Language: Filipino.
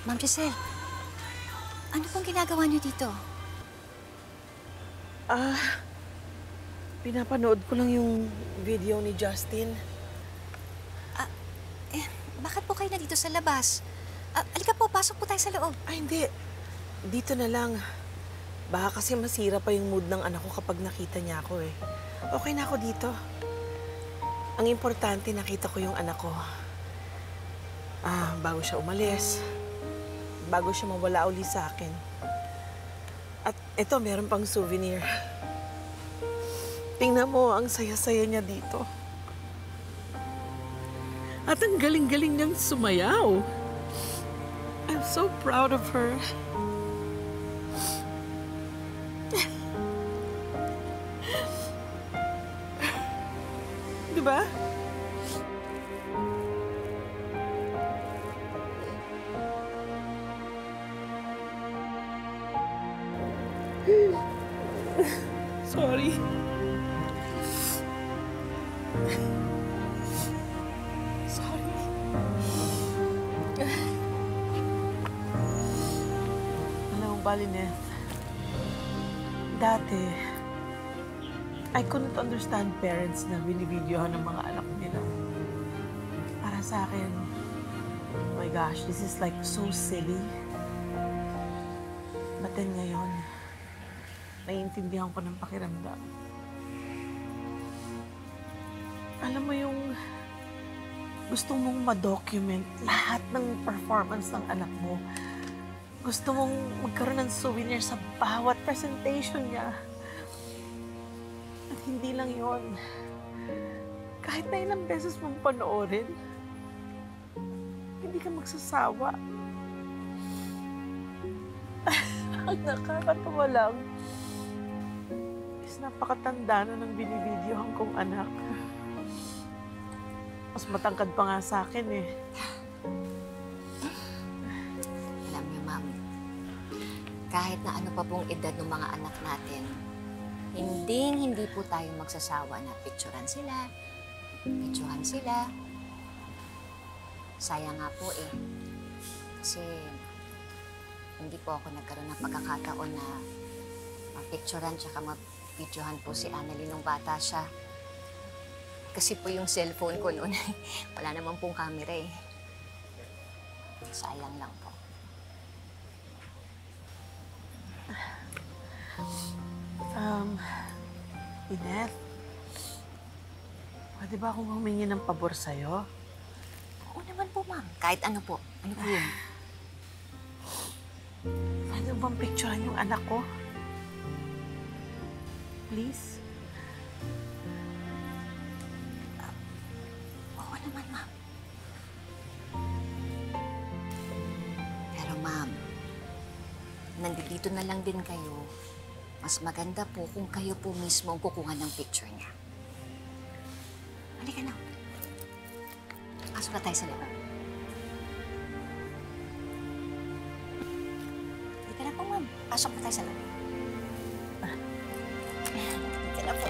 Ma'am Giselle, ano pong ginagawa niyo dito? Pinapanood ko lang yung video ni Justin. Bakit po kayo na dito sa labas? Halika po, pasok po tayo sa loob. Ay, hindi. Dito na lang. Baka kasi masira pa yung mood ng anak ko kapag nakita niya ako eh. Okay na ako dito. Ang importante, nakita ko yung anak ko. Bago siya umalis. Bago siya mawala uli sa akin. At eto, meron pang souvenir. Tingnan mo, ang saya-saya niya dito. At ang galing-galing niyang sumayaw. I'm so proud of her. Diba? Sorry. Sorry. Alam mo, Balineth, dati, I couldn't understand parents na binibidyohan ng mga anak nila. Para sa akin, oh my gosh, this is like so silly. But then ngayon, naiintindihan ko ng pakiramdam. Alam mo yung gusto mong ma-document lahat ng performance ng anak mo. Gusto mong magkaroon ng souvenir sa bawat presentation niya. At hindi lang yon. Kahit na ilang beses mong panoorin, hindi ka magsasawa. Ang nakakatawa lang is napakatanda na ng binibidyohan kong anak. Mas matangkad pa nga sa akin eh. Alam niyo, ma'am, kahit na ano pa pong edad ng mga anak natin, hindi po tayo magsasawa na picturean sila, videohan sila. Sayang nga po eh. Kasi hindi po ako nagkaroon ng pagkakataon na mapicturean tsaka mabidyohan po si Annalyn nung bata siya. Kasi po yung cellphone ko noon, wala naman pong camera eh. Sayang lang po. Ineth, pwede ba akong humingi ng pabor sa'yo? Oo naman po, ma'am. Kahit ano po. Ano po yun? Pwede bang picturean yung anak ko? Please? Oo naman, ma'am. Pero, ma'am, nandito na lang din kayo. Mas maganda po kung kayo po mismo ang kukuha ng picture niya. Halika na. Pasok na tayo sa loob. Halika na po, ma'am. Pasok na tayo sa loob. Halika na po.